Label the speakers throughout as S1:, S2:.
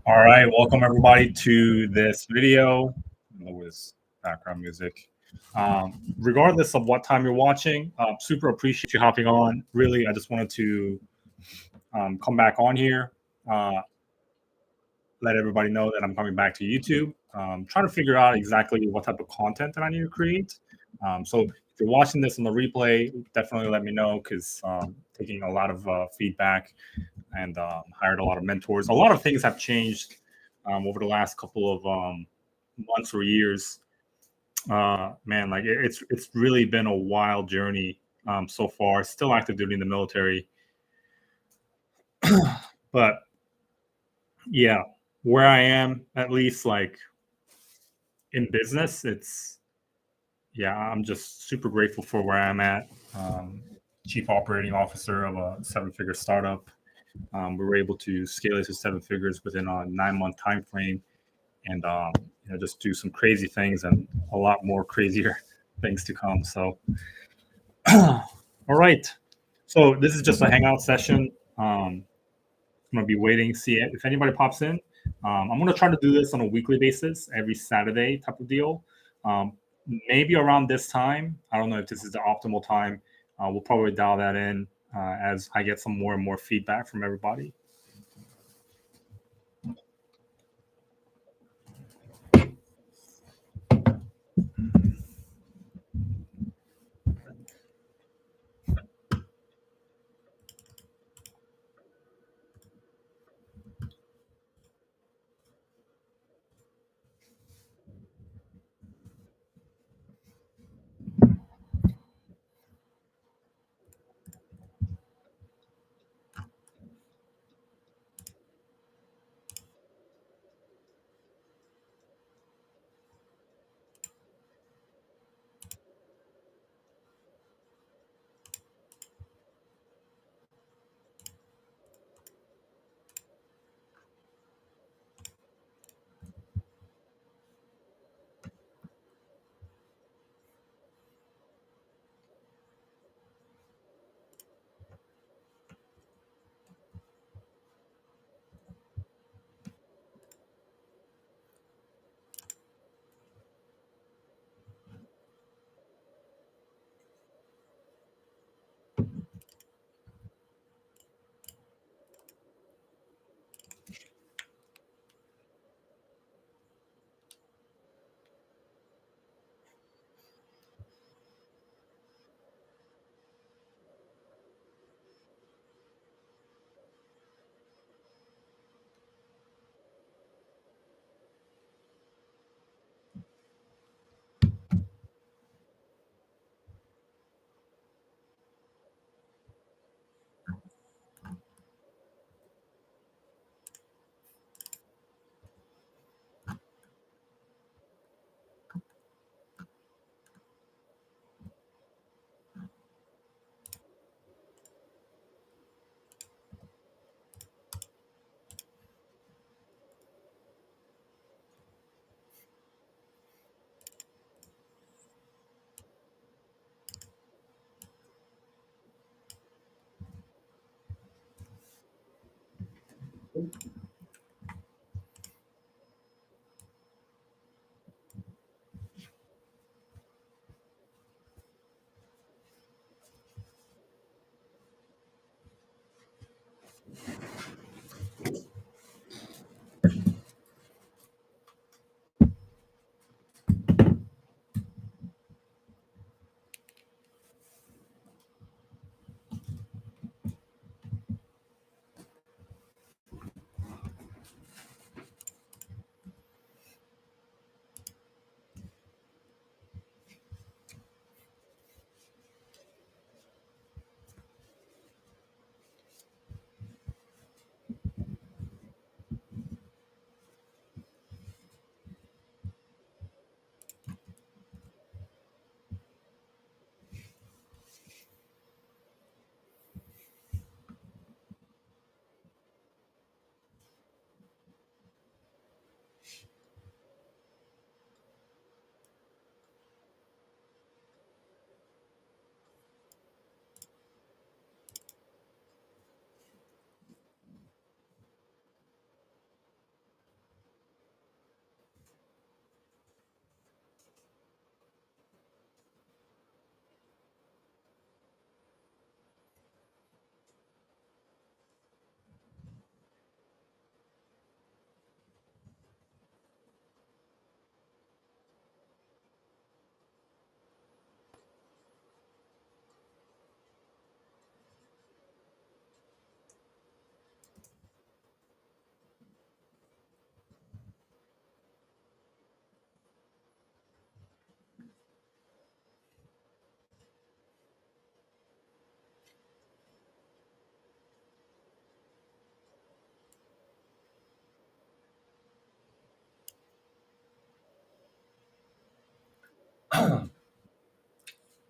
S1: All right, welcome everybody to this video with background music. Regardless of what time you're watching, super appreciate you hopping on. Really, I just wanted to come back on here, let everybody know that I'm coming back to YouTube. Trying to figure out exactly what type of content that I need to create. So if you're watching this on the replay, definitely let me know because taking a lot of feedback and hired a lot of mentors. A lot of things have changed over the last couple of months or years. Man, like it's really been a wild journey so far. Still active duty in the military, but yeah, where I am, at least like in business, I'm just super grateful for where I'm at. Chief operating officer of a 7-figure startup. We were able to scale it to 7 figures within a 9-month time frame, and just do some crazy things and a lot more crazier things to come. So, all right. So this is just a hangout session. I'm gonna be waiting, see if anybody pops in. I'm gonna try to do this on a weekly basis, every Saturday type of deal. Maybe around this time. I don't know if this is the optimal time. We'll probably dial that in as I get some more and more feedback from everybody.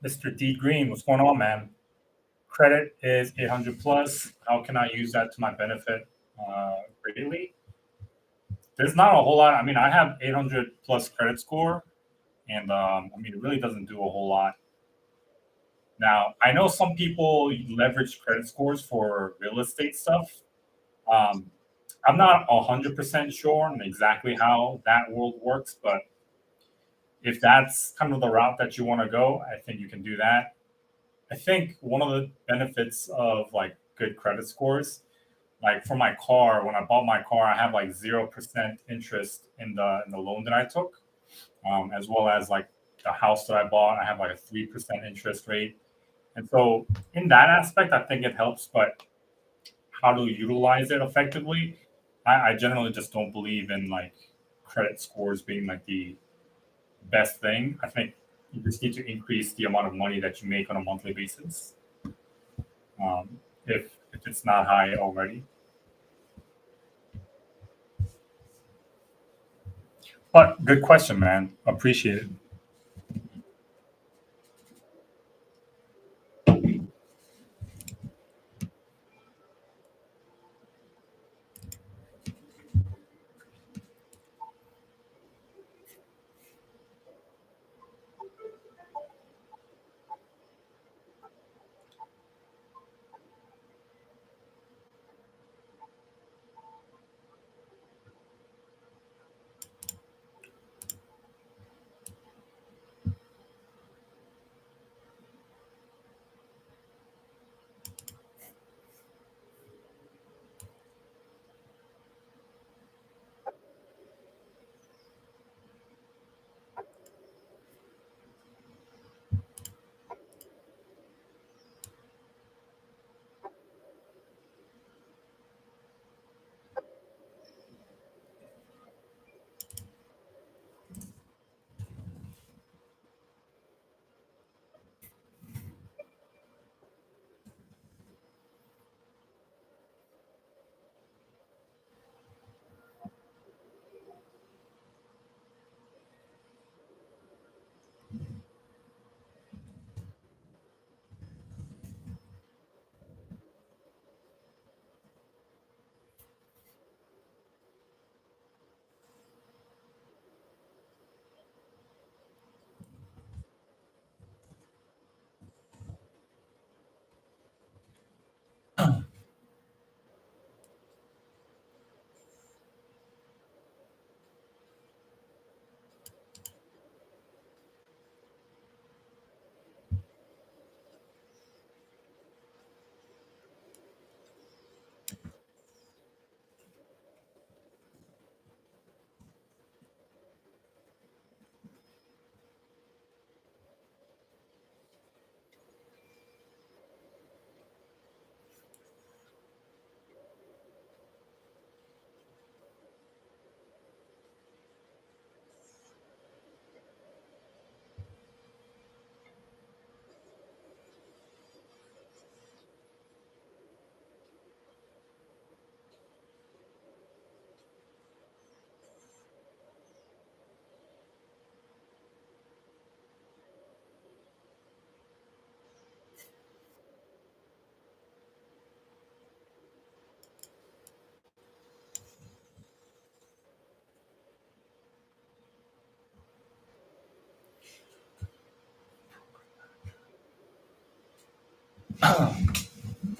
S1: Mr. D Green, what's going on, man? Credit is 800 plus. How can I use that to my benefit greatly? There's not a whole lot. I mean, I have 800 plus credit score, and I mean, it really doesn't do a whole lot. Now, I know some people leverage credit scores for real estate stuff. Um, I'm not 100% sure on exactly how that world works, but if that's kind of the route that you want to go, I think you can do that. I think one of the benefits of like good credit scores, like for my car, when I bought my car, I have like 0% interest in the loan that I took, as well as like the house that I bought, I have like a 3% interest rate. And so in that aspect, I think it helps, but how to utilize it effectively, I generally just don't believe in like credit scores being like the best thing. I think you just need to increase the amount of money that you make on a monthly basis. If it's not high already. But good question, man. Appreciate it.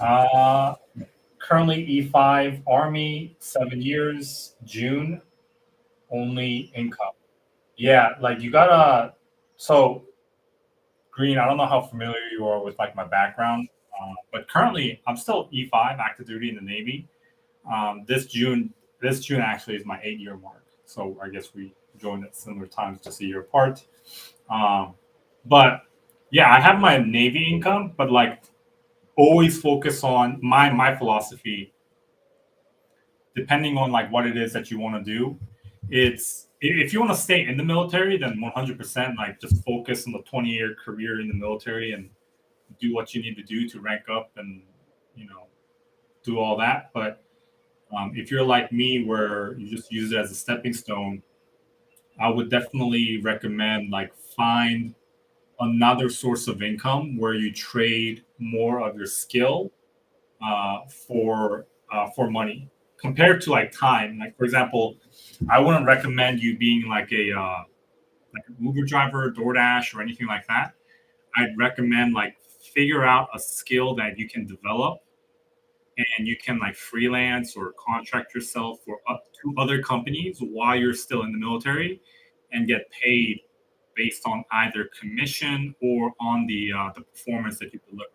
S1: Uh, Currently E5 Army, 7 years, June, only income. Yeah, like you gotta. So Green, I don't know how familiar you are with like my background, but currently I'm still E5 active duty in the Navy. This June actually is my 8 year mark. So I guess we joined at similar times, just a year apart. Um, but yeah, I have my Navy income, but like always focus on my philosophy, depending on like what it is that you want to do. It's if you want to stay in the military, then 100% like just focus on the 20-year career in the military and do what you need to do to rank up and you know do all that. But if you're like me, where you just use it as a stepping stone, I would definitely recommend like find another source of income where you trade more of your skill for money compared to like time. Like for example, I wouldn't recommend you being like an Uber driver, DoorDash, or anything like that. I'd recommend like figure out a skill that you can develop and you can like freelance or contract yourself for up to other companies while you're still in the military and get paid based on either commission or on the performance that you deliver.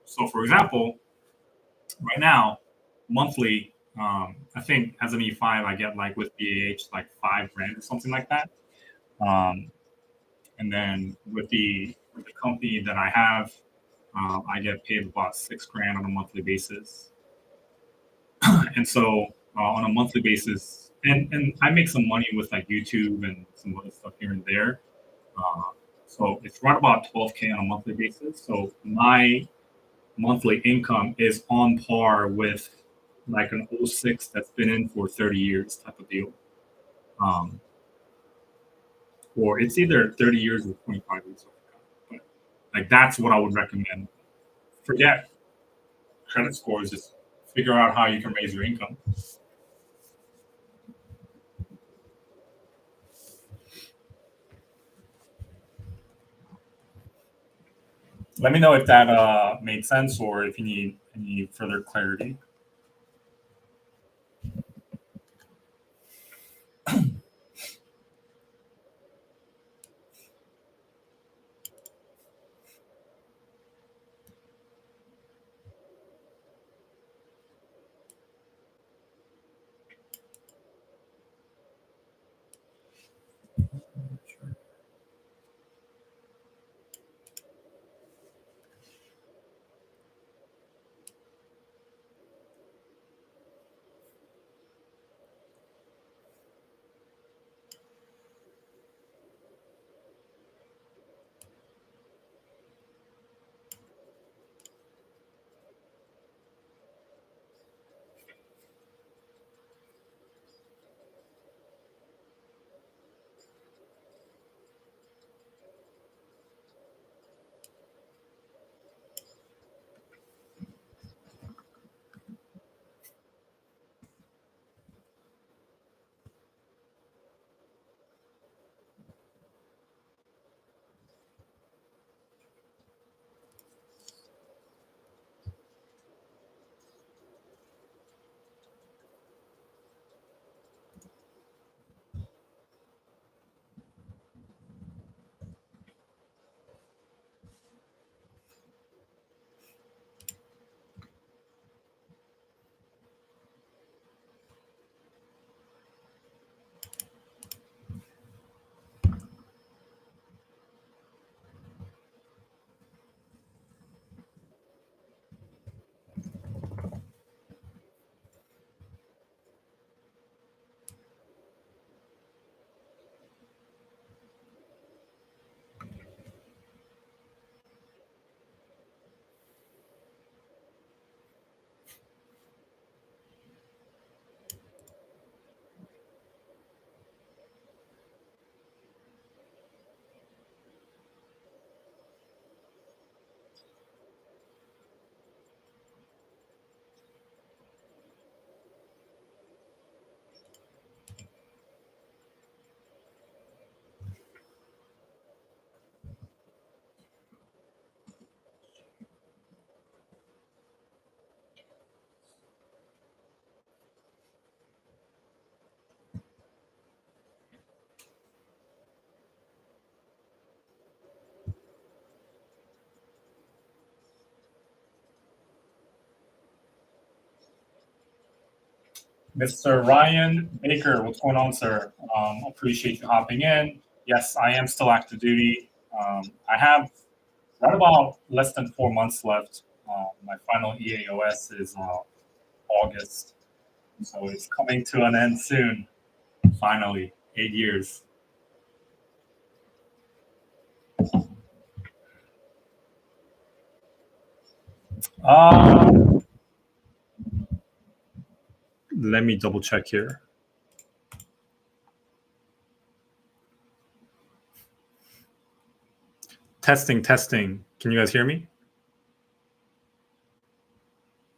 S1: So, for example, right now, monthly, I think as an E5, I get like with BAH like 5 grand or something like that. Um, and then with the company that I have, I get paid about 6 grand on a monthly basis. And so on a monthly basis, and I make some money with like YouTube and some other stuff here and there. Uh, so it's right about 12K on a monthly basis. So my monthly income is on par with like an '06 that's been in for 30 years type of deal. Um, or it's either 30 years or 25 years. But like that's what I would recommend. Forget credit scores, just figure out how you can raise your income. Let me know if that made sense or if you need any further clarity. Mr. Ryan Baker, what's going on, sir? Appreciate you hopping in. Yes, I am still active duty. I have right about less than 4 months left. My final EAOS is August, so it's coming to an end soon. Finally, 8 years. Um, Let me double check here. Testing, testing. Can you guys hear me?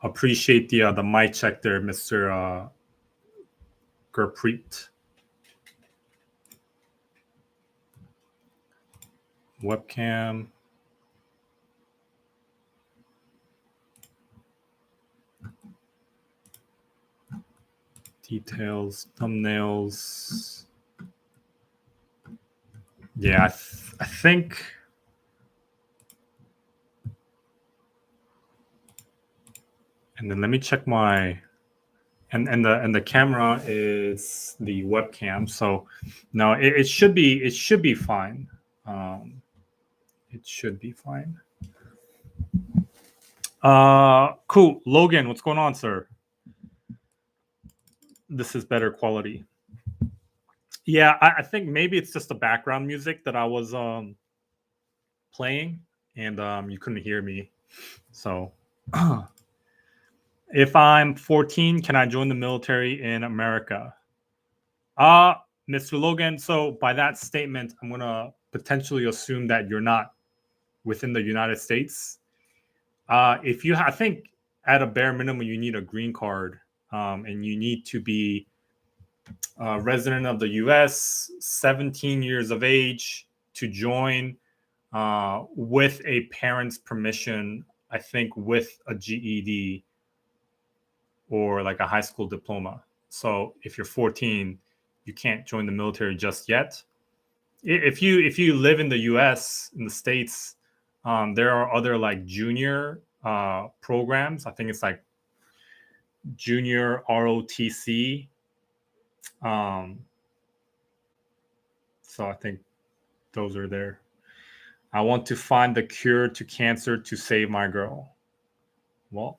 S1: Appreciate the mic check there, Mr. Gurpreet. Webcam. Details, thumbnails. Yeah, I think. And then let me check my. And the camera is the webcam, so no, it should be fine. It should be fine. Cool, Logan, what's going on, sir? This is better quality. Yeah, I think maybe it's just the background music that I was playing, and you couldn't hear me. So, if I'm 14, can I join the military in America? Mr. Logan, so by that statement, I'm going to potentially assume that you're not within the United States. If you, I think at a bare minimum, you need a green card, and you need to be a resident of the U.S., 17 years of age to join, with a parent's permission, I think with a GED or like a high school diploma. So if you're 14, you can't join the military just yet. If you live in the U.S., in the States, there are other like junior programs. I think it's like junior ROTC. So I think those are there. I want to find the cure to cancer to save my girl. Well,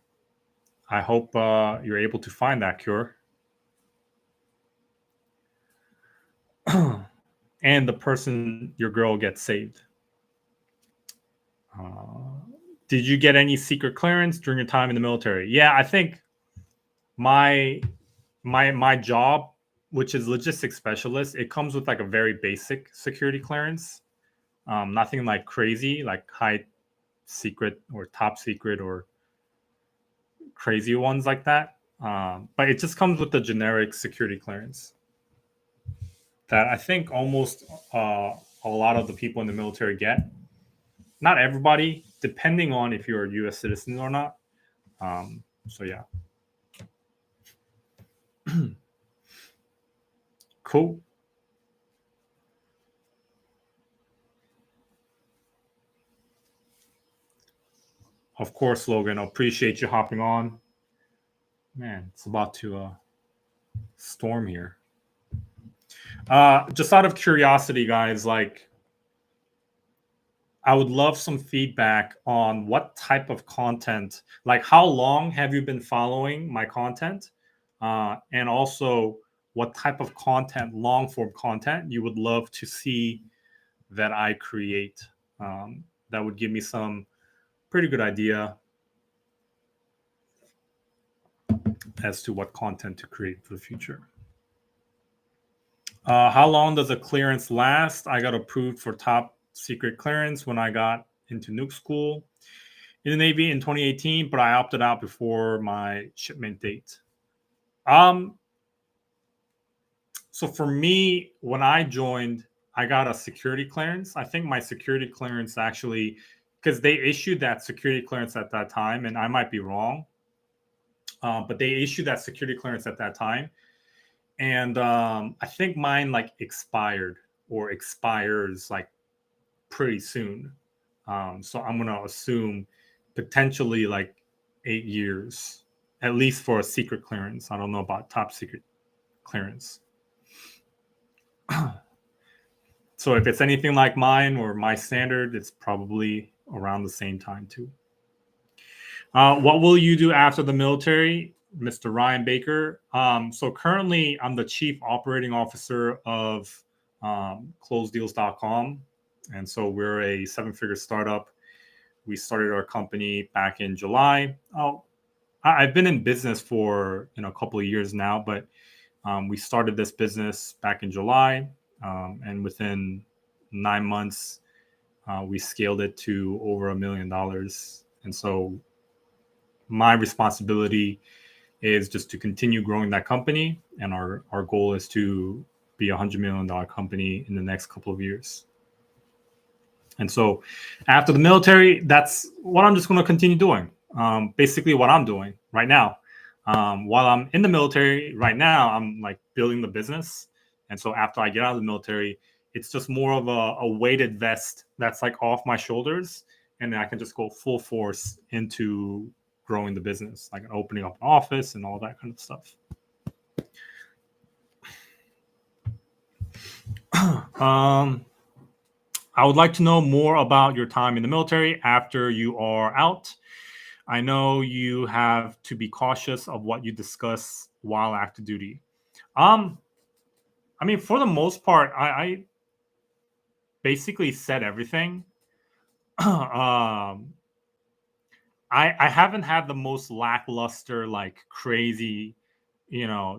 S1: I hope you're able to find that cure. And the person, your girl, gets saved. Did you get any secret clearance during your time in the military? Yeah, I think my job, which is logistics specialist, it comes with like a very basic security clearance. Nothing like crazy, like high secret or top secret or crazy ones like that. But it just comes with the generic security clearance that I think almost a lot of the people in the military get. Not everybody, depending on if you're a U.S. citizen or not. So yeah. Cool. Of course, Logan. I appreciate you hopping on. Man, it's about to storm here. Just out of curiosity, guys, like I would love some feedback on what type of content, like how long have you been following my content? And also what type of content, long form content, you would love to see that I create. That would give me some pretty good idea as to what content to create for the future. How long does a clearance last? I got approved for top secret clearance when I got into nuke school in the Navy in 2018, but I opted out before my shipment date. So for me, when I joined, I got a security clearance. I think my security clearance actually, because they issued that security clearance at that time, and I might be wrong, but they issued that security clearance at that time. And I think mine like expired or expires like pretty soon. So I'm going to assume potentially like 8 years, at least for a secret clearance. I don't know about top secret clearance. So if it's anything like mine or my standard, it's probably around the same time too. What will you do after the military, Mr. Ryan Baker? So currently, I'm the chief operating officer of closedeals.com. And so we're a 7-figure startup. We started our company back in July. I've been in business for a couple of years now, but we started this business back in July. And within 9 months, We scaled it to over $1 million. And so my responsibility is just to continue growing that company. And our goal is to be a $100 million company in the next couple of years. And so after the military, that's what I'm just going to continue doing. Basically what I'm doing right now. While I'm in the military right now, I'm like building the business. And so after I get out of the military, it's just more of a weighted vest that's like off my shoulders. And then I can just go full force into growing the business, like opening up an office and all that kind of stuff. I would like to know more about your time in the military after you are out. I know you have to be cautious of what you discuss while active duty. I mean, for the most part, I basically said everything. I haven't had the most lackluster, like crazy,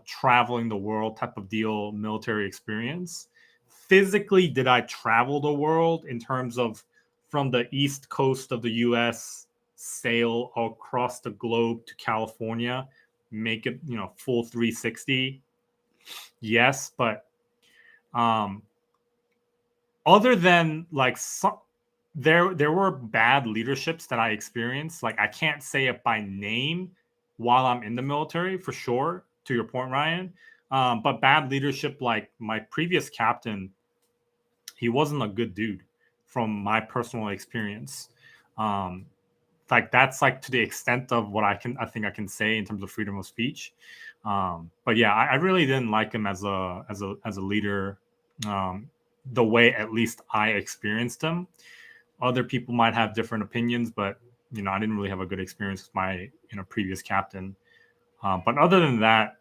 S1: traveling the world type of deal military experience. Physically, did I travel the world in terms of from the east coast of the US, sail across the globe to California, make it, full 360? Yes, but other than like there were bad leaderships that I experienced. Like I can't say it by name while I'm in the military for sure. To your point, Ryan, but bad leadership, like my previous captain, he wasn't a good dude from my personal experience. Like that's like to the extent of what I think I can say in terms of freedom of speech. But yeah, I really didn't like him as a leader. The way at least I experienced him. Other people might have different opinions, but I didn't really have a good experience with my previous captain. But other than that,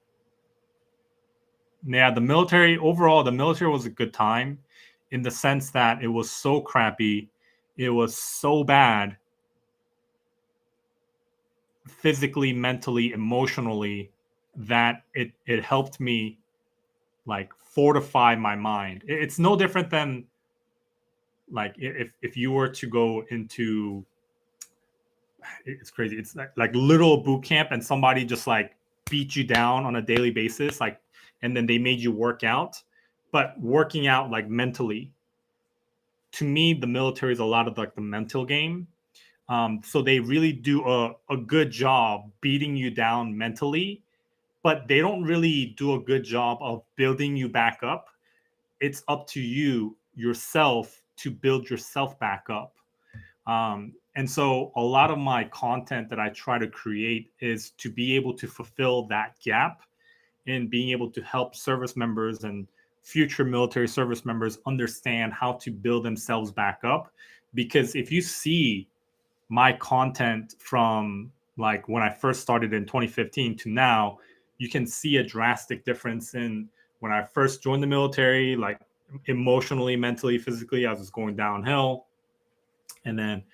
S1: yeah, the military was a good time in the sense that it was so crappy, it was so bad, physically, mentally, emotionally, that it helped me like fortify my mind. It's no different than like if you were to go into, it's crazy, it's like little boot camp and somebody just like beat you down on a daily basis, like, and then they made you work out, but working out like mentally. To me, the military is a lot of like the mental game. So they really do a good job beating you down mentally, but they don't really do a good job of building you back up. It's up to you yourself to build yourself back up. And so a lot of my content that I try to create is to be able to fulfill that gap in being able to help service members and future military service members understand how to build themselves back up. Because if you see my content from like when I first started in 2015 to now, you can see a drastic difference in when I first joined the military, like emotionally, mentally, physically, I was going downhill. And then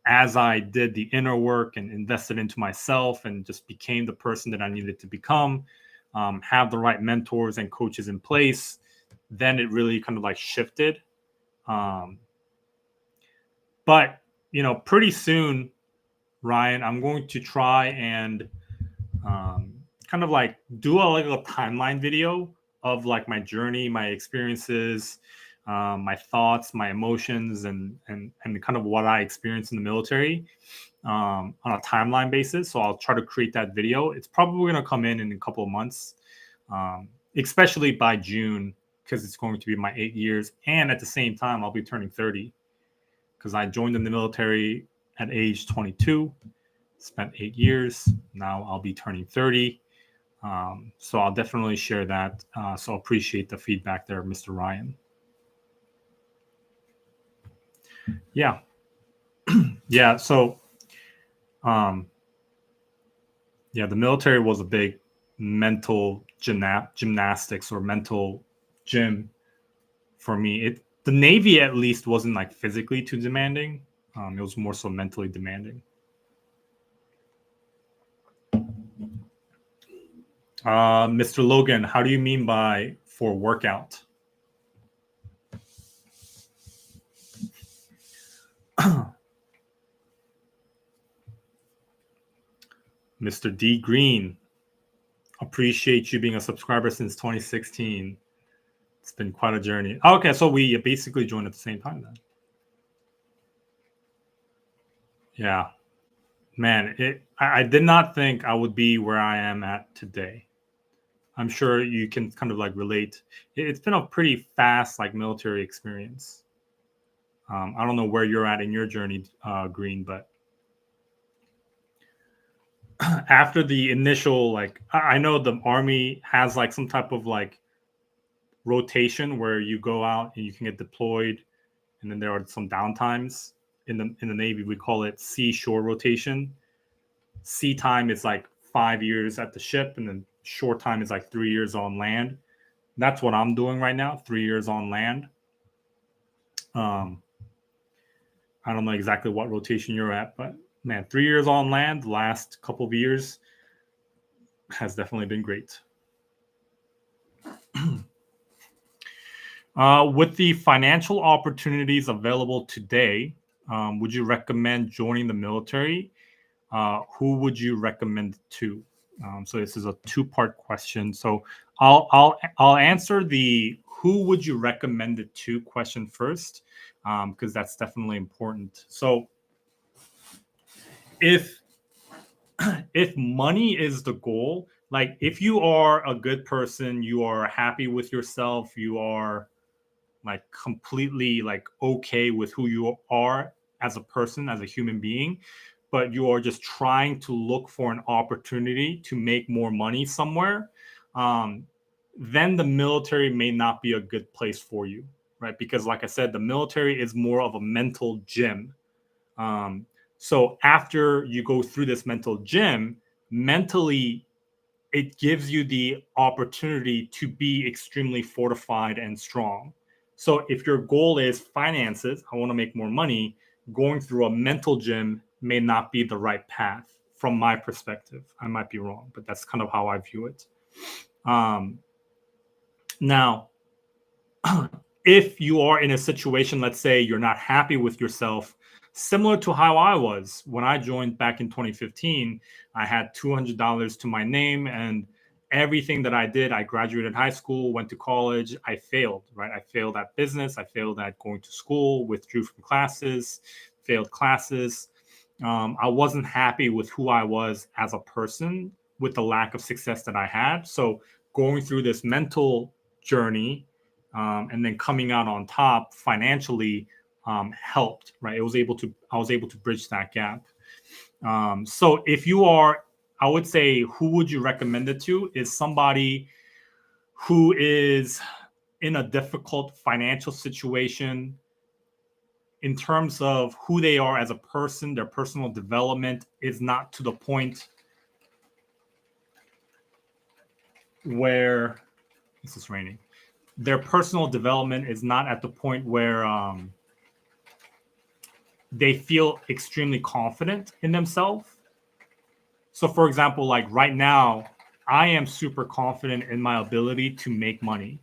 S1: as I did the inner work and invested into myself and just became the person that I needed to become, have the right mentors and coaches in place, then it really kind of like shifted. But, pretty soon, Ryan, I'm going to try and kind of like do a timeline video of like my journey, my experiences, my thoughts, my emotions, and kind of what I experienced in the military on a timeline basis. So I'll try to create that video. It's probably going to come in a couple of months, especially by June, because it's going to be my 8 years. And at the same time, I'll be turning 30 because I joined in the military at age 22, spent 8 years. Now I'll be turning 30. So I'll definitely share that. So appreciate the feedback there, Mr. Ryan. Yeah. Yeah. So, yeah, the military was a big mental gymnastics or mental gym for me. The Navy at least wasn't like physically too demanding. It was more so mentally demanding. Mr. Logan, how do you mean by for workout? Mr. D Green, appreciate you being a subscriber since 2016. It's been quite a journey. Okay, so we basically joined at the same time then. Yeah, man, I did not think I would be where I am at today. I'm sure you can kind of like relate. It's been a pretty fast like military experience. I don't know where you're at in your journey, Green, but after the initial like, I know the Army has like some type of like rotation where you go out and you can get deployed, and then there are some downtimes. In the Navy, we call it sea shore rotation. Sea time is like 5 years at the ship, and then shore time is like 3 years on land. That's what I'm doing right now, 3 years on land. Um, I don't know exactly what rotation you're at, but man, 3 years on land, the last couple of years has definitely been great. With the financial opportunities available today, would you recommend joining the military? Who would you recommend to? So this is a two-part question. So I'll answer the who would you recommend it to question first, because that's definitely important. So if money is the goal, like if you are a good person, you are happy with yourself, you are like completely like okay with who you are as a person, as a human being, but you are just trying to look for an opportunity to make more money somewhere, then the military may not be a good place for you, right? Because like I said, the military is more of a mental gym. um, so after you go through this mental gym, mentally it gives you the opportunity to be extremely fortified and strong. So if your goal is finances, I want to make more money, going through a mental gym may not be the right path from my perspective. I might be wrong, but that's kind of how I view it. Now, if you are in a situation, let's say you're not happy with yourself, similar to how I was when I joined back in 2015, I had $200 to my name, and everything that I did, I graduated high school, went to college, I failed, right? I failed at business, I failed at going to school, withdrew from classes, failed classes. I wasn't happy with who I was as a person with the lack of success that I had. So going through this mental journey, and then coming out on top financially, helped, right? I was able to bridge that gap. So if you are, I would say, who would you recommend it to? Is somebody who is in a difficult financial situation in terms of who they are as a person, their personal development is not to the point where this is raining. Their personal development is not at the point where they feel extremely confident in themselves. So, for example, like right now, I am super confident in my ability to make money.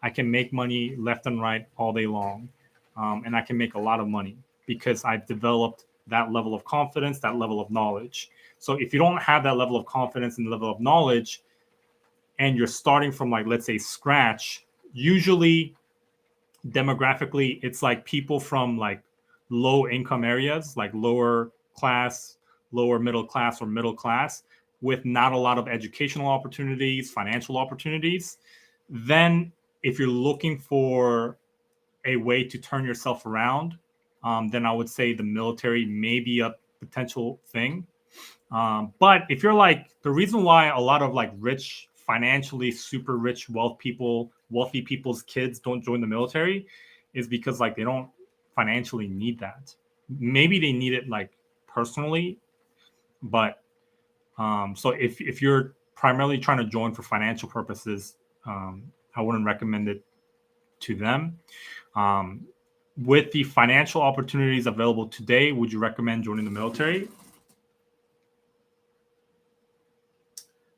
S1: I can make money left and right all day long, and I can make a lot of money because I've developed that level of confidence, that level of knowledge. So, if you don't have that level of confidence and level of knowledge, and you're starting from like, let's say, scratch, usually demographically, it's like people from like low income areas, like lower class, lower middle class, or middle class, with not a lot of educational opportunities, financial opportunities. Then, if you're looking for a way to turn yourself around, then I would say the military may be a potential thing. But if you're like, the reason why a lot of like rich, financially super rich, wealthy people's kids don't join the military is because like they don't financially need that. Maybe they need it like personally, but so if you're primarily trying to join for financial purposes, I wouldn't recommend it to them. With the financial opportunities available today, would you recommend joining the military?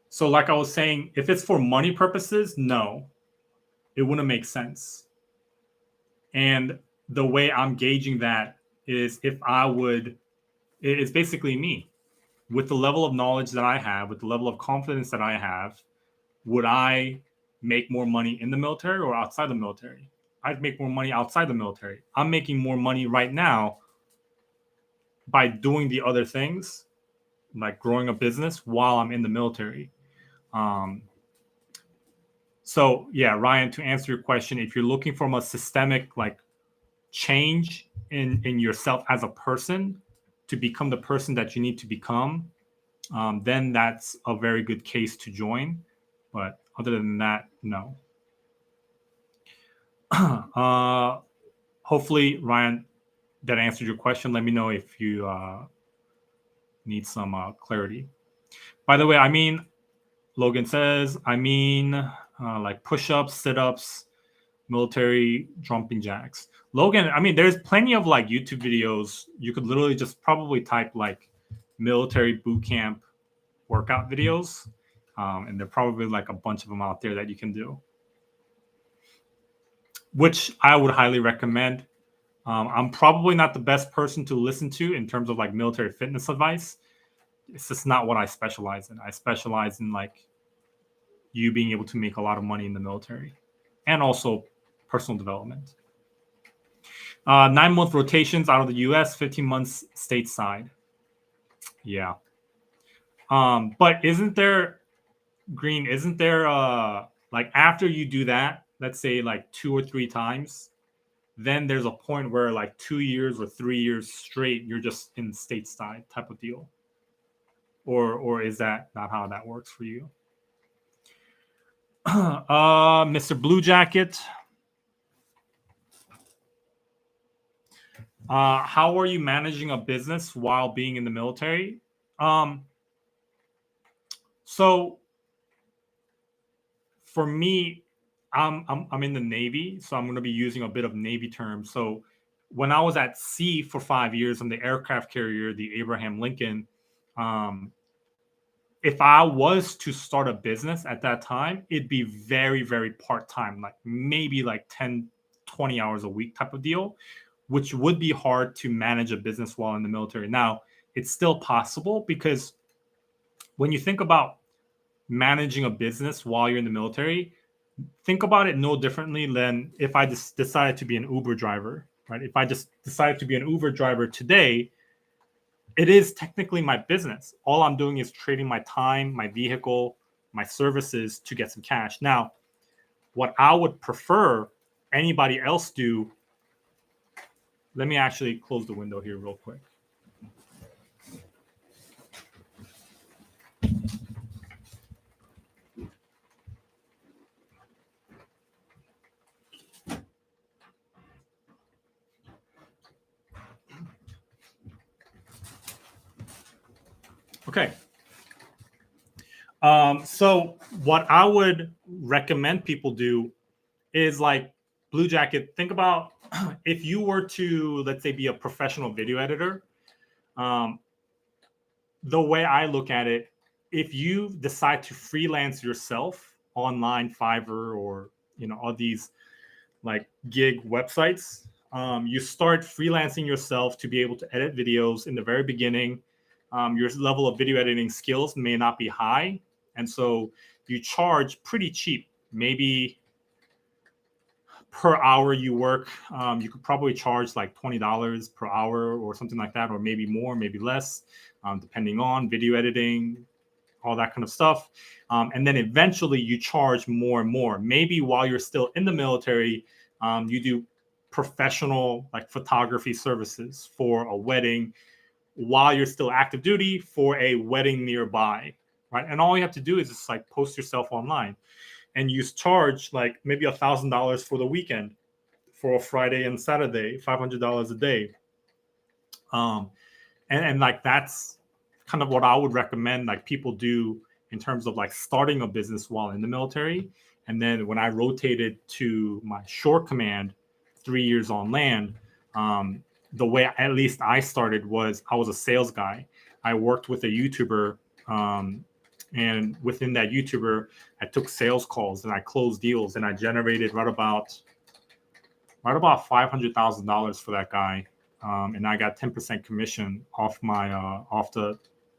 S1: So, like I was saying, if it's for money purposes, no, it wouldn't make sense. And the way I'm gauging that is if I would, it's basically me. with the level of knowledge that I have, with the level of confidence that I have, would I make more money in the military or outside the military? I'd make more money outside the military. I'm making more money right now by doing the other things, like growing a business while I'm in the military. Um, so yeah, Ryan, to answer your question, if you're looking from a systemic like change in yourself as a person to become the person that you need to become, then that's a very good case to join. But other than that, no. Hopefully, Ryan, that answered your question. Let me know if you need some clarity. By the way, I mean, Logan says, like push-ups, sit-ups, military jumping jacks. Logan, I mean, there's plenty of like YouTube videos. You could literally just probably type like military boot camp workout videos. And there are probably like a bunch of them out there that you can do, which I would highly recommend. I'm probably not the best person to listen to in terms of like military fitness advice. It's just not what I specialize in. I specialize in like you being able to make a lot of money in the military and also personal development. 9-month rotations out of the US, 15 months stateside. Yeah. But isn't there like after you do that, let's say like 2 or 3 times, then there's a point where like 2 years or 3 years straight, you're just in stateside type of deal. Or is that not how that works for you? Mr. Blue Jacket. How are you managing a business while being in the military? So for me, I'm in the Navy, so I'm going to be using a bit of Navy terms. So when I was at sea for 5 years on the aircraft carrier, the Abraham Lincoln, if I was to start a business at that time, it'd be very, very part-time, like maybe like 10, 20 hours a week type of deal, which would be hard to manage a business while in the military. Now, it's still possible because when you think about managing a business while you're in the military, think about it no differently than if I just decided to be an Uber driver, right? If I just decided to be an Uber driver today, it is technically my business. All I'm doing is trading my time, my vehicle, my services to get some cash. Now, what I would prefer anybody else do, let me actually close the window here real quick. Okay. So what I would recommend people do is like Blue Jacket. Think about if you were to, let's say, be a professional video editor. The way I look at it, if you decide to freelance yourself online, Fiverr, or all these like gig websites, you start freelancing yourself to be able to edit videos in the very beginning. Your level of video editing skills may not be high, and so you charge pretty cheap. Maybe per hour you work, you could probably charge like $20 per hour or something like that, or maybe more, maybe less, depending on video editing, all that kind of stuff. And then eventually you charge more and more. Maybe while you're still in the military, you do professional like photography services for a wedding while you're still active duty for a wedding nearby, right? And all you have to do is just like post yourself online, and you charge like maybe $1,000 for the weekend for a Friday and Saturday, $500 a day. And like that's kind of what I would recommend like people do in terms of like starting a business while in the military. And then when I rotated to my shore command, 3 years on land, the way at least I started was I was a sales guy. I worked with a YouTuber, and within that YouTuber, I took sales calls and I closed deals, and I generated right about $500,000 for that guy, and I got 10% commission off my off the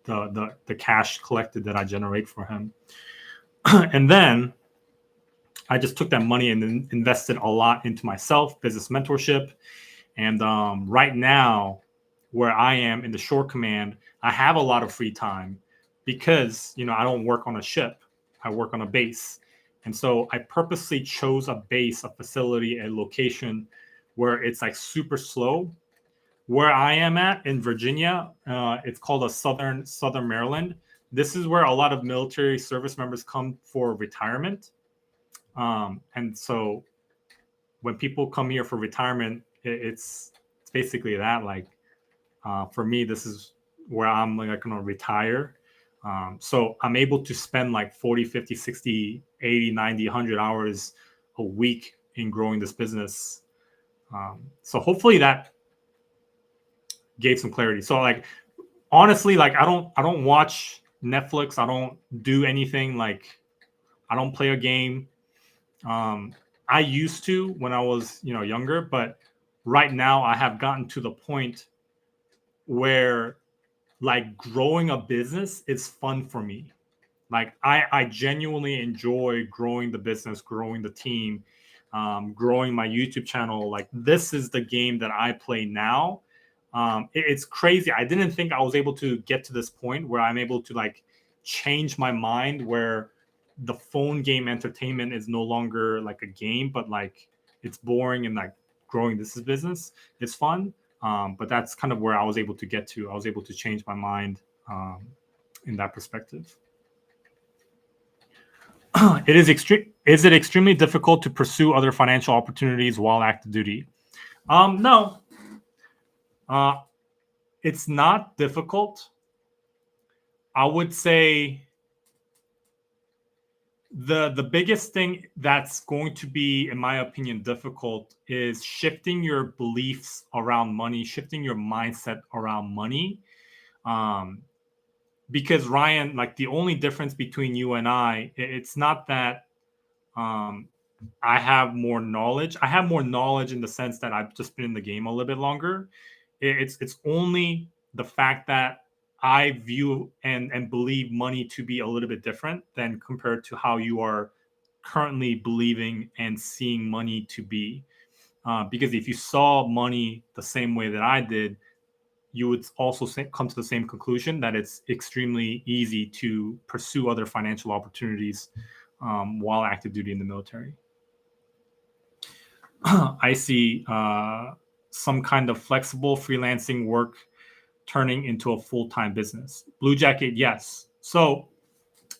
S1: the cash collected that I generate for him. And then I just took that money and invested a lot into myself, business mentorship. And right now, where I am in the shore command, I have a lot of free time because, I don't work on a ship. I work on a base. And so I purposely chose a base, a facility, a location where it's like super slow. Where I am at in Virginia, it's called a Southern Maryland. This is where a lot of military service members come for retirement. And so when people come here for retirement, it's basically that. Like for me, this is where I'm like going to retire. So I'm able to spend like 40, 50, 60, 80, 90, 100 hours a week in growing this business. So hopefully that gave some clarity. So like, honestly, like I don't watch Netflix. I don't do anything. Like I don't play a game. I used to when I was, younger, but right now I have gotten to the point where like growing a business is fun for me. Like I genuinely enjoy growing the business, growing the team, growing my YouTube channel. Like this is the game that I play now. It's crazy. I didn't think I was able to get to this point where I'm able to like change my mind where the phone game entertainment is no longer like a game, but like it's boring and like growing this is business. It's fun. But that's kind of where I was able to get to. I was able to change my mind in that perspective. Is it extremely difficult to pursue other financial opportunities while active duty? No. It's not difficult. I would say the biggest thing that's going to be, in my opinion, difficult is shifting your beliefs around money, shifting your mindset around money. Because Ryan, like the only difference between you and it's not that I have more knowledge. I have more knowledge in the sense that I've just been in the game a little bit longer. It's only the fact that I view and believe money to be a little bit different than compared to how you are currently believing and seeing money to be. Because if you saw money the same way that I did, you would also come to the same conclusion that it's extremely easy to pursue other financial opportunities while active duty in the military. I see some kind of flexible freelancing work turning into a full-time business. Blue Jacket, yes. So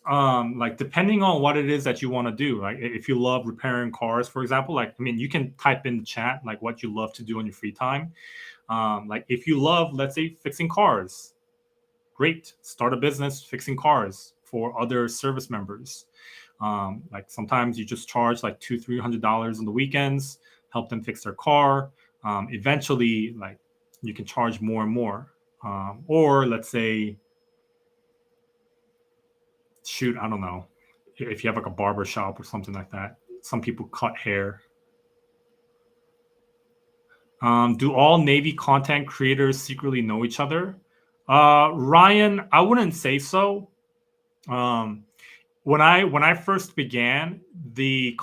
S1: like depending on what it is that you want to do, like if you love repairing cars, for example, like I mean you can type in the chat like what you love to do on your free time. Like if you love, let's say, fixing cars, great, start a business fixing cars for other service members. Like sometimes you just charge like $200-$300 on the weekends, help them fix their car. Eventually, like you can charge more and more. Or let's say, shoot, I don't know, if you have like a barber shop or something like that. Some people cut hair. Do all Navy content creators secretly know each other? Ryan, I wouldn't say so. When I first began, the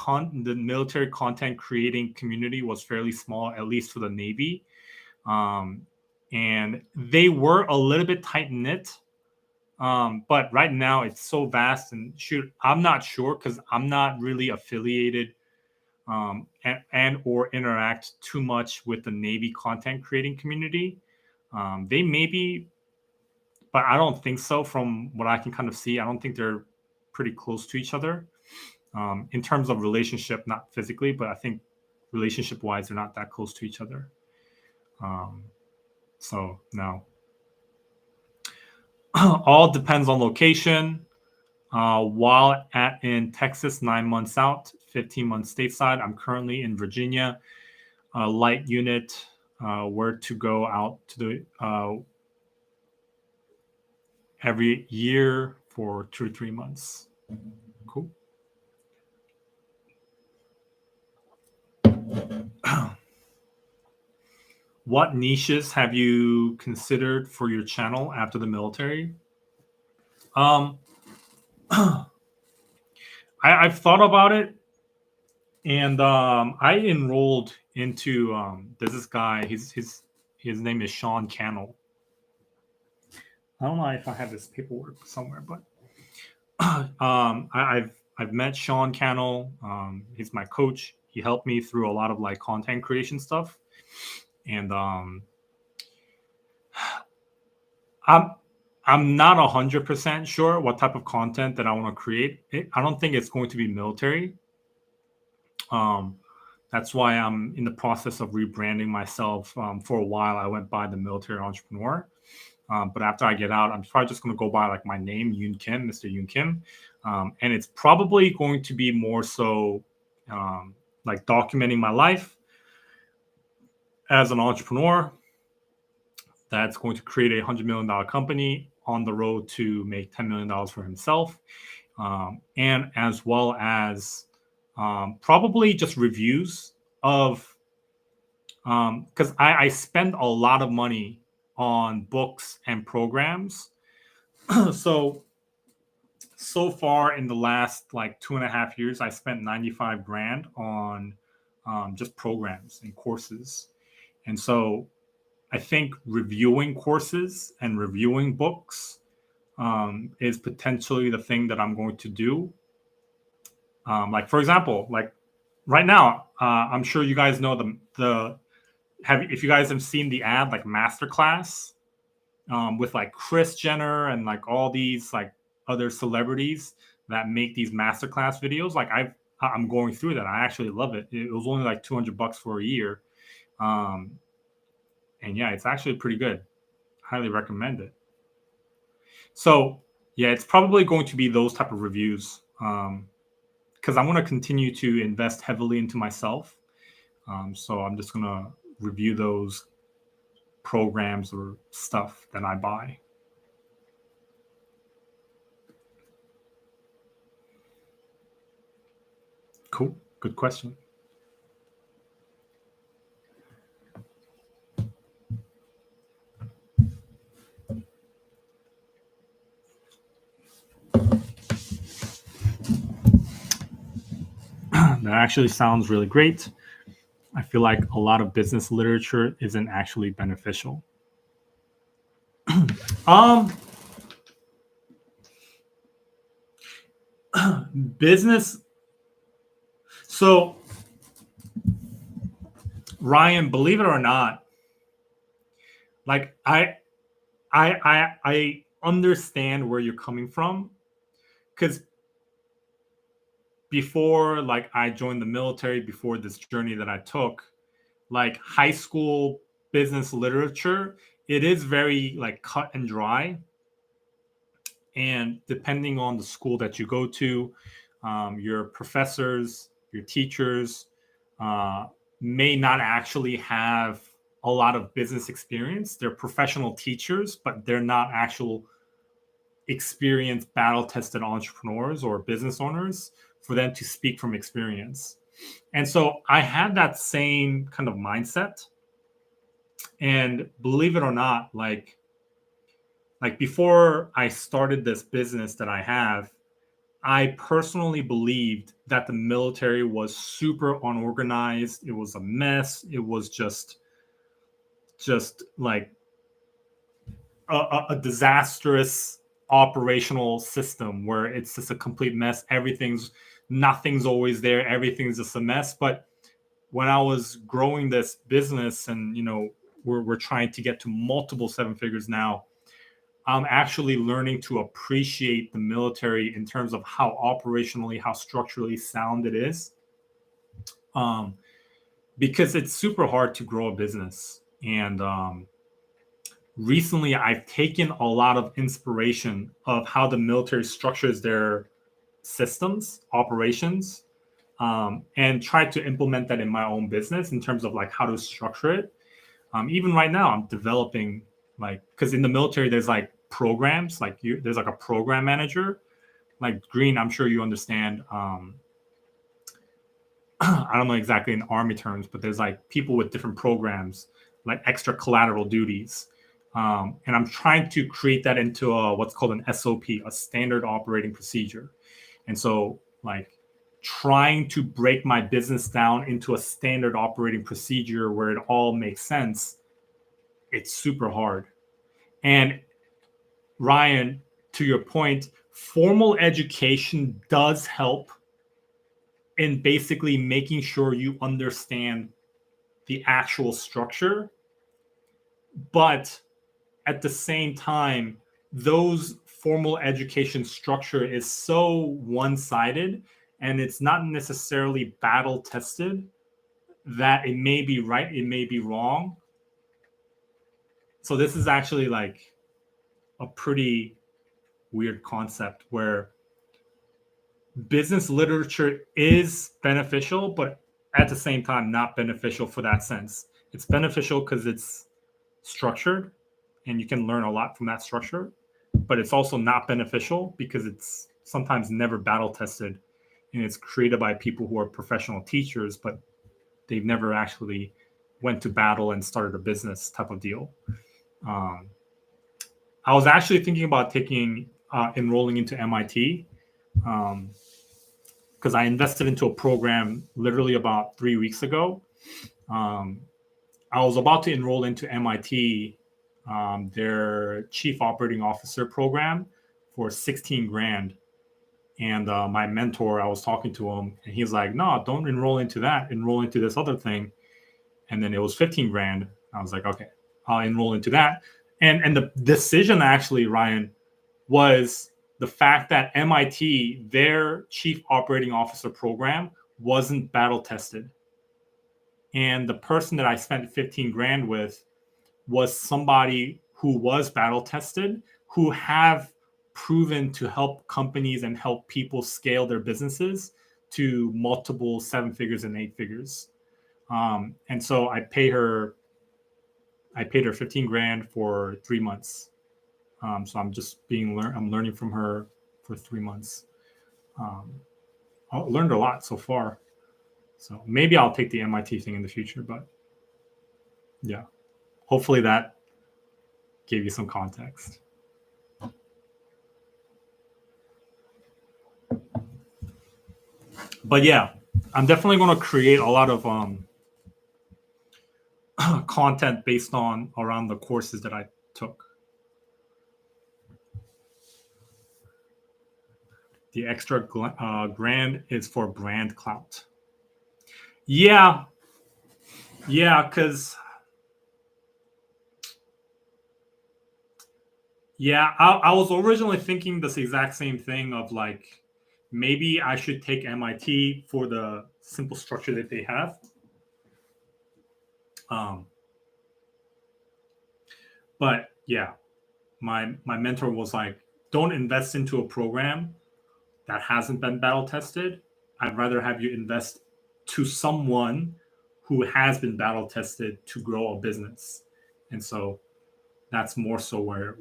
S1: military content creating community was fairly small, at least for the Navy, and they were a little bit tight knit. But right now it's so vast, and shoot, I'm not sure because I'm not really affiliated and or interact too much with the Navy content creating community. They may be, but I don't think so. From what I can kind of see, I don't think they're pretty close to each other in terms of relationship, not physically, but I think relationship wise, they're not that close to each other. So no. All depends on location. While in Texas, 9 months out, 15 months stateside. I'm currently in Virginia, light unit. Where to go out to the every year for 2 or 3 months. Cool. What niches have you considered for your channel after the military? Um, I've thought about it, and I enrolled into there's this guy. His name is Sean Cannell. I don't know if I have this paperwork somewhere, but I've met Sean Cannell. He's my coach. He helped me through a lot of like content creation stuff, and I'm I'm not 100% sure what type of content that I want to create. I don't think it's going to be military. Um, that's why I'm in the process of rebranding myself. For a while, I went by the military entrepreneur. But after I get out, I'm probably just going to go by like my name, Yoon Kim, Mr. Yoon Kim. And it's probably going to be more so like documenting my life as an entrepreneur that's going to create $100 million company on the road to make $10 million for himself. And as well as probably just reviews of, because I spend a lot of money on books and programs. So far in the last like 2.5 years, I spent 95 grand on just programs and courses. And so I think reviewing courses and reviewing books is potentially the thing that I'm going to do. Like for example, like right now, I'm sure you guys know the have if you guys have seen the ad like Masterclass with like Chris Jenner and like all these like other celebrities that make these masterclass videos. Like I'm going through that. I actually love it. It was only like $200 for a year, and yeah, it's actually pretty good. Highly recommend it. So yeah, it's probably going to be those type of reviews because I want to continue to invest heavily into myself. So I'm just gonna review those programs or stuff that I buy. Cool. Good question. That actually sounds really great. I feel like a lot of business literature isn't actually beneficial. Um, business. So, Ryan, believe it or not, like I understand where you're coming from because before like I joined the military, before this journey that I took, like high school business literature, it is very like cut and dry. And depending on the school that you go to, your professors, your teachers uh, may not actually have a lot of business experience. They're professional teachers, but they're not actual experienced, battle tested entrepreneurs or business owners for them to speak from experience. And so I had that same kind of mindset. And believe it or not, like before I started this business that I have, I personally believed that the military was super unorganized. It was a mess. It was just like a disastrous operational system where it's just a complete mess. Nothing's always there. Everything's just a mess. But when I was growing this business and, we're trying to get to multiple seven figures now, I'm actually learning to appreciate the military in terms of how operationally, how structurally sound it is. Um, because it's super hard to grow a business. And recently, I've taken a lot of inspiration of how the military structures their systems, operations, and tried to implement that in my own business in terms of like how to structure it. Even right now, I'm developing like because in the military there's like programs there's like a program manager like Green. I'm sure you understand. I don't know exactly in army terms, but there's like people with different programs like extra collateral duties. And I'm trying to create that into what's called an SOP, a standard operating procedure. And so, like, trying to break my business down into a standard operating procedure where it all makes sense, it's super hard. And Ryan, to your point, formal education does help in basically making sure you understand the actual structure. But at the same time, those formal education structure is so one-sided and it's not necessarily battle tested that it may be right, it may be wrong. So this is actually like a pretty weird concept where business literature is beneficial, but at the same time not beneficial for that sense. It's beneficial because it's structured and you can learn a lot from that structure, but it's also not beneficial because it's sometimes never battle tested and it's created by people who are professional teachers, but they've never actually went to battle and started a business type of deal. I was actually thinking about enrolling into MIT because I invested into a program literally about 3 weeks ago. I was about to enroll into MIT, their chief operating officer program for 16 grand. And my mentor, I was talking to him and he's like, no, don't enroll into that. Enroll into this other thing. And then it was 15 grand. I was like, okay, I'll enroll into that. And the decision actually, Ryan, was the fact that MIT, their chief operating officer program, wasn't battle tested. And the person that I spent 15 grand with was somebody who was battle tested, who have proven to help companies and help people scale their businesses to multiple 7 figures and 8 figures. And so I paid her 15 grand for 3 months. So I'm just I'm learning from her for 3 months. I learned a lot so far. So maybe I'll take the MIT thing in the future, but yeah, hopefully that gave you some context. But yeah, I'm definitely going to create a lot of content based on around the courses that I took. The extra grand is for brand clout. Yeah, because I was originally thinking this exact same thing of like maybe I should take MIT for the simple structure that they have. But yeah, my mentor was like, don't invest into a program that hasn't been battle tested. I'd rather have you invest to someone who has been battle tested to grow a business. And so that's more so where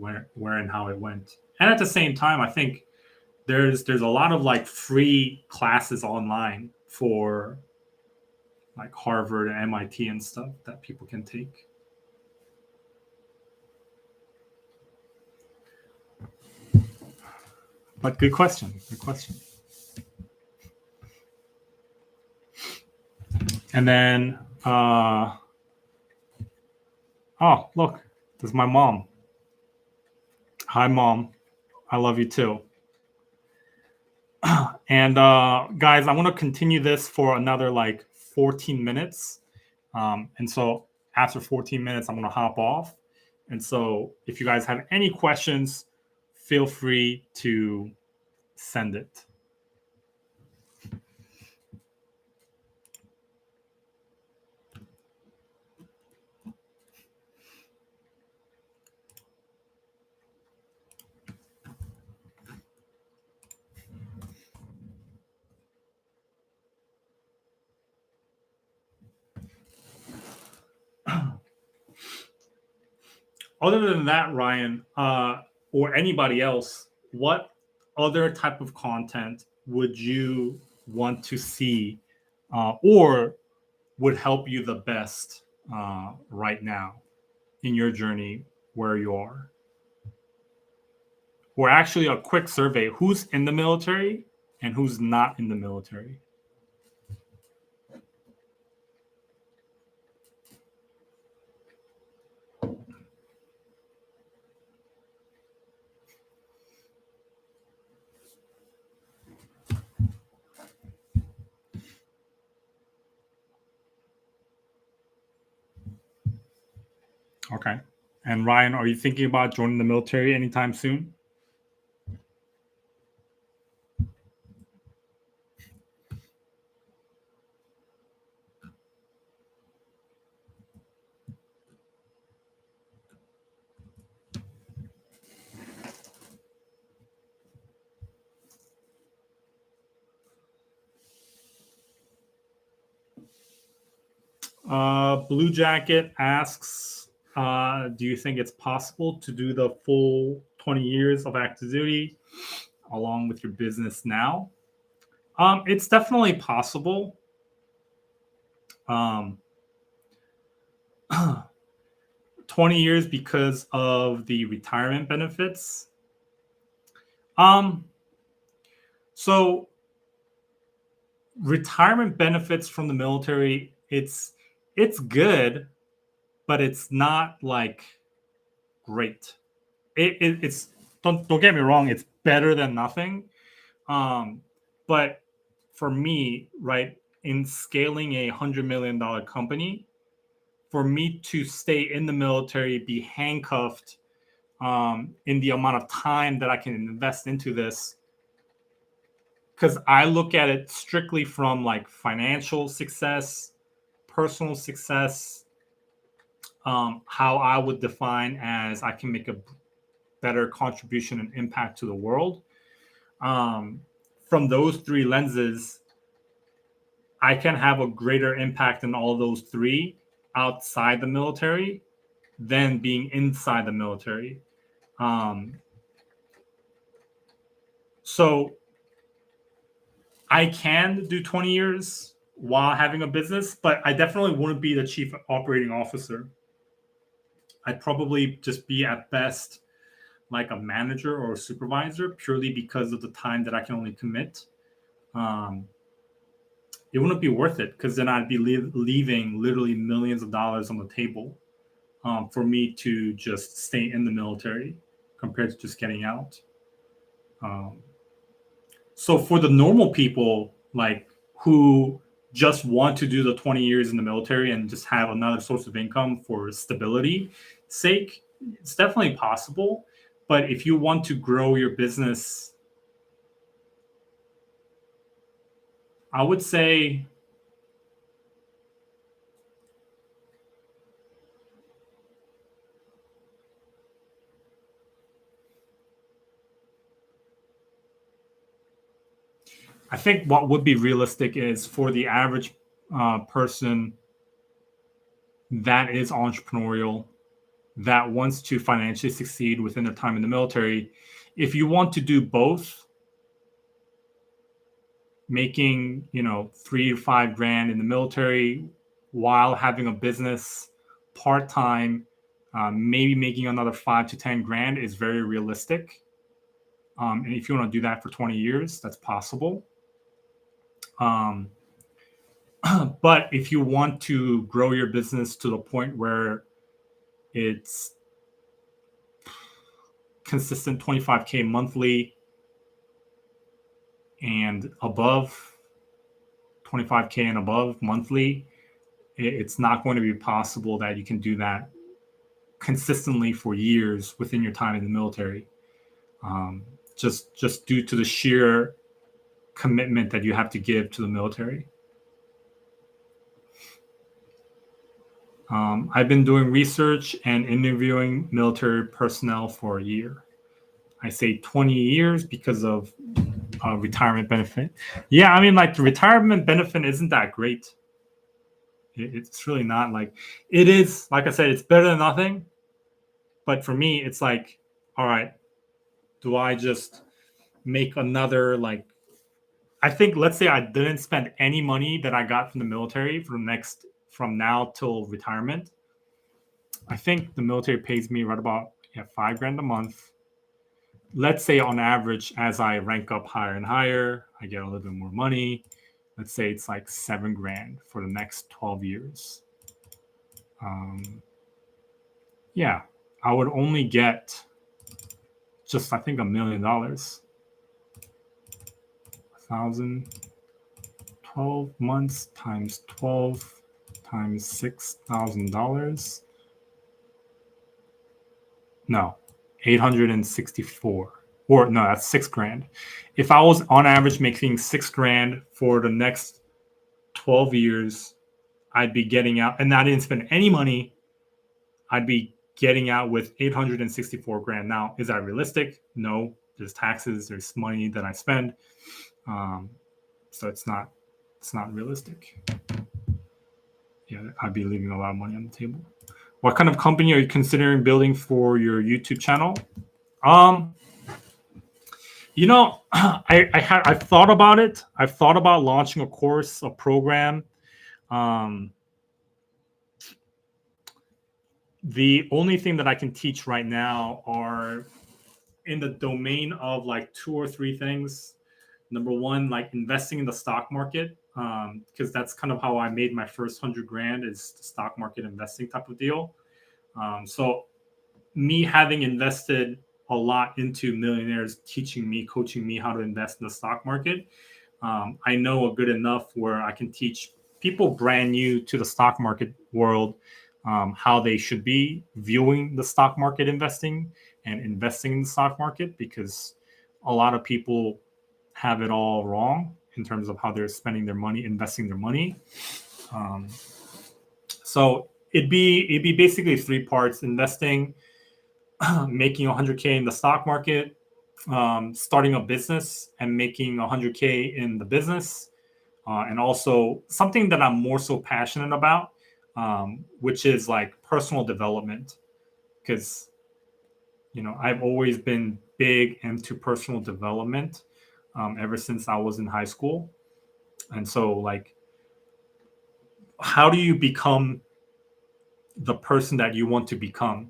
S1: and how it went. And at the same time, I think there's a lot of like free classes online for like Harvard and MIT and stuff that people can take. But good question. Good question. And then, oh, look, this is my mom. Hi, Mom. I love you too. And guys, I want to continue this for another like 14 minutes. And so after 14 minutes, I'm going to hop off. And so if you guys have any questions, feel free to send it. Other than that, Ryan, or anybody else, what other type of content would you want to see or would help you the best right now in your journey where you are. Or actually, a quick survey: who's in the military and who's not in the military. Okay. And Ryan, are you thinking about joining the military anytime soon? Blue Jacket asks, do you think it's possible to do the full 20 years of active duty along with your business now? It's definitely possible. 20 years because of the retirement benefits. So retirement benefits from the military, it's good, but it's not like great. It's don't get me wrong, it's better than nothing. But for me, right, in scaling a $100 million company, for me to stay in the military, be handcuffed in the amount of time that I can invest into this, because I look at it strictly from like financial success, personal success, how I would define as I can make a better contribution and impact to the world. From those three lenses, I can have a greater impact in all those three outside the military than being inside the military. So I can do 20 years while having a business, but I definitely wouldn't be the chief operating officer. I'd probably just be at best like a manager or a supervisor, purely because of the time that I can only commit. It wouldn't be worth it, because then I'd be leaving literally millions of dollars on the table for me to just stay in the military compared to just getting out. So for the normal people, like who just want to do the 20 years in the military and just have another source of income for stability sake, it's definitely possible. But if you want to grow your business, I would say I think what would be realistic is for the average person that is entrepreneurial, that wants to financially succeed within their time in the military. If you want to do both, making 3 to 5 grand in the military while having a business part-time, maybe making another 5 to 10 grand is very realistic. And if you want to do that for 20 years, that's possible. But if you want to grow your business to the point where it's consistent 25K monthly and above, 25K and above monthly, it's not going to be possible that you can do that consistently for years within your time in the military. Just due to the sheer commitment that you have to give to the military. I've been doing research and interviewing military personnel for a year. I say 20 years because of retirement benefit. Yeah, I mean, like the retirement benefit isn't that great. It's really not. Like, it is, like I said, it's better than nothing. But for me, it's like, all right, do I just make another, like, I think, let's say I didn't spend any money that I got from the military from now till retirement. I think the military pays me right about $5,000 a month. Let's say on average, as I rank up higher and higher, I get a little bit more money. Let's say it's like $7,000 for the next 12 years. Yeah, I would only get just, I think, $1 million. 1,000, 12 months times 12 times $6,000. No, 864. Or no, that's $6,000. If I was on average making $6,000 for the next 12 years, I'd be getting out, and I didn't spend any money. I'd be getting out with 864 grand. Now, is that realistic? No. There's taxes. There's money that I spend. So it's not realistic. Yeah, I'd be leaving a lot of money on the table. What kind of company are you considering building for your YouTube channel? I've thought about it. I've thought about launching a course, a program. The only thing that I can teach right now are in the domain of like 2 or 3 things. Number one, like investing in the stock market, because that's kind of how I made my first $100,000 is the stock market investing type of deal. So me having invested a lot into millionaires teaching me, coaching me how to invest in the stock market, I know a good enough where I can teach people brand new to the stock market world how they should be viewing the stock market investing and investing in the stock market, because a lot of people have it all wrong in terms of how they're spending their money, investing their money. So it'd be basically 3 parts: investing, making 100K in the stock market, starting a business and making 100K in the business, and also something that I'm more so passionate about, which is like personal development, because I've always been big into personal development ever since I was in high school. And so, like, how do you become the person that you want to become?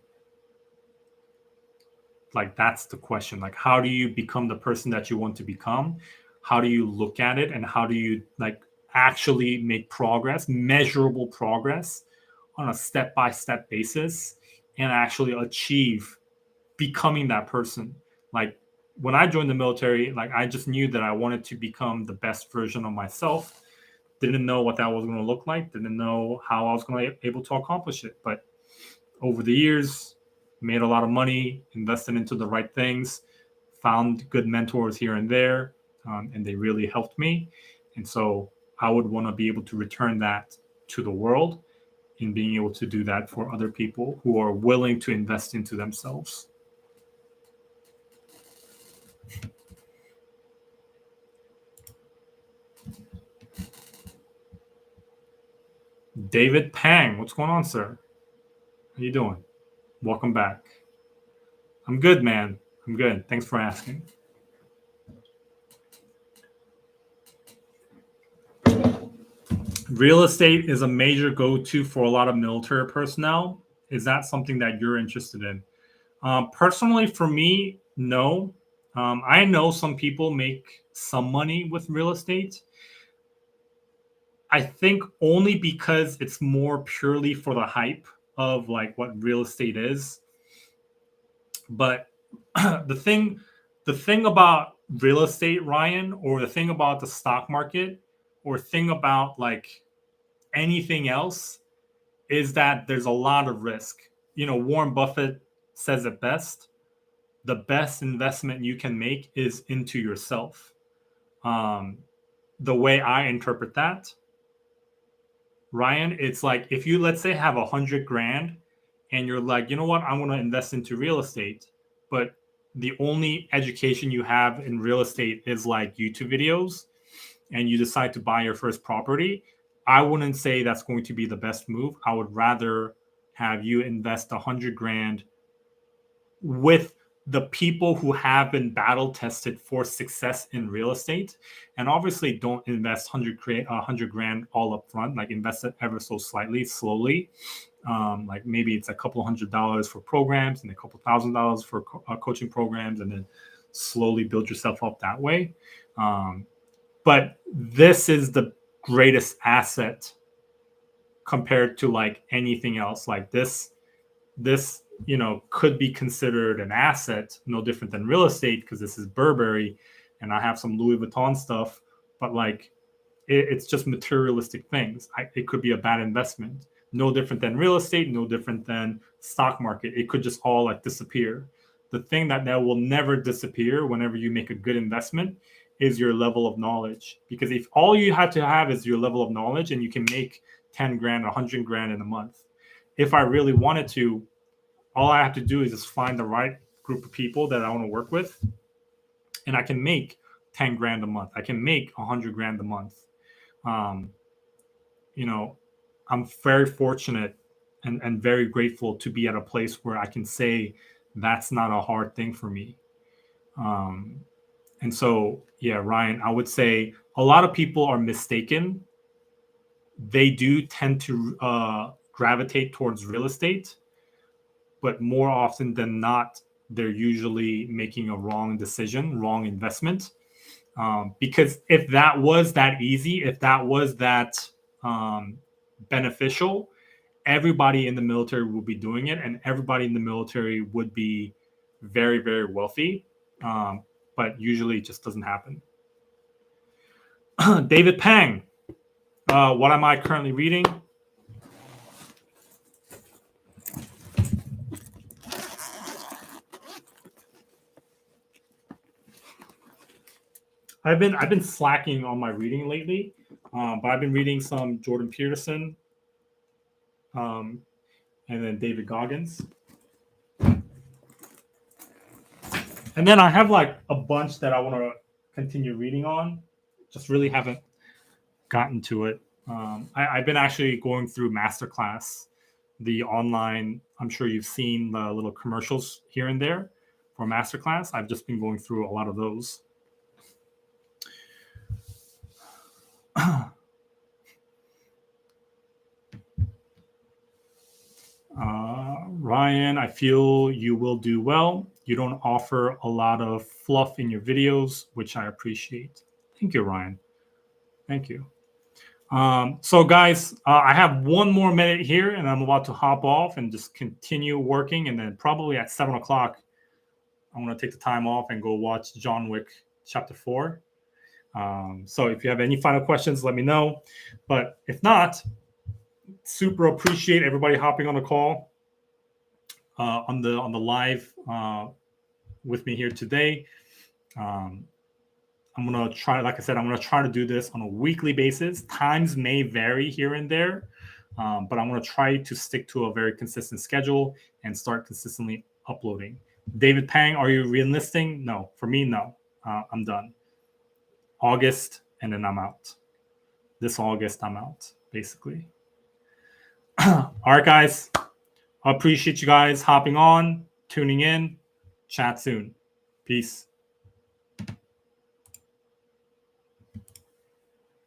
S1: Like, that's the question. Like, how do you become the person that you want to become? How do you look at it, and how do you like actually make progress, measurable progress on a step-by-step basis, and actually achieve becoming that person? Like, when I joined the military, like, I just knew that I wanted to become the best version of myself. Didn't know what that was going to look like. Didn't know how I was going to be able to accomplish it. But over the years, made a lot of money, invested into the right things, found good mentors here and there, and they really helped me. And so I would want to be able to return that to the world, in being able to do that for other people who are willing to invest into themselves. David Pang, what's going on, sir? How you doing? Welcome back. I'm good, man. I'm good. Thanks for asking. Real estate is a major go-to for a lot of military personnel. Is that something that you're interested in? Personally, for me, no. I know some people make some money with real estate. I think only because it's more purely for the hype of like what real estate is. But the thing about real estate, Ryan, or the thing about the stock market, or thing about like anything else, is that there's a lot of risk. Warren Buffett says it best: the best investment you can make is into yourself. The way I interpret that, Ryan, it's like, if you, let's say, have $100,000 and you're like, you know what, I'm going to invest into real estate, but the only education you have in real estate is like YouTube videos, and you decide to buy your first property, I wouldn't say that's going to be the best move. I would rather have you invest $100,000 with the people who have been battle tested for success in real estate. And obviously don't invest $100,000 all up front, like invest it ever so slightly, slowly. Like maybe it's a couple $100 for programs and a couple $1,000 for coaching programs, and then slowly build yourself up that way. But this is the greatest asset compared to like anything else. Like this, could be considered an asset, no different than real estate, because this is Burberry and I have some Louis Vuitton stuff, but like it's just materialistic things. It could be a bad investment, no different than real estate, no different than stock market. It could just all like disappear. The thing that will never disappear whenever you make a good investment is your level of knowledge. Because if all you have to have is your level of knowledge, and you can make 10 grand, 100 grand in a month. If I really wanted to, all I have to do is just find the right group of people that I want to work with, and I can make 10 grand a month. I can make 100 grand a month. I'm very fortunate and very grateful to be at a place where I can say that's not a hard thing for me. And so, yeah, Ryan, I would say a lot of people are mistaken. They do tend to gravitate towards real estate, but more often than not, they're usually making a wrong decision, wrong investment. Because if that was that easy, if that was that beneficial, everybody in the military would be doing it, and everybody in the military would be very, very wealthy. But usually it just doesn't happen. David Pang, what am I currently reading? I've been slacking on my reading lately, but I've been reading some Jordan Peterson, and then David Goggins, and then I have like a bunch that I want to continue reading on. Just really haven't gotten to it. I've been actually going through Masterclass, the online. I'm sure you've seen the little commercials here and there for Masterclass. I've just been going through a lot of those. Ryan, I feel you will do well. You don't offer a lot of fluff in your videos, which I appreciate. Thank you, Ryan. Thank you. So guys, I have one more minute here, and I'm about to hop off and just continue working. And then probably at 7 o'clock, I'm going to take the time off and go watch John Wick Chapter 4. So if you have any final questions, let me know. But if not, super appreciate everybody hopping on the call, on the live with me here today. I'm going to try, like I said, I'm going to try to do this on a weekly basis. Times may vary here and there, but I'm going to try to stick to a very consistent schedule and start consistently uploading. David Pang, are you reenlisting? No. For me, no. I'm done. August, and then I'm out. This August, I'm out, basically. All right, guys. I appreciate you guys hopping on, tuning in. Chat soon. Peace.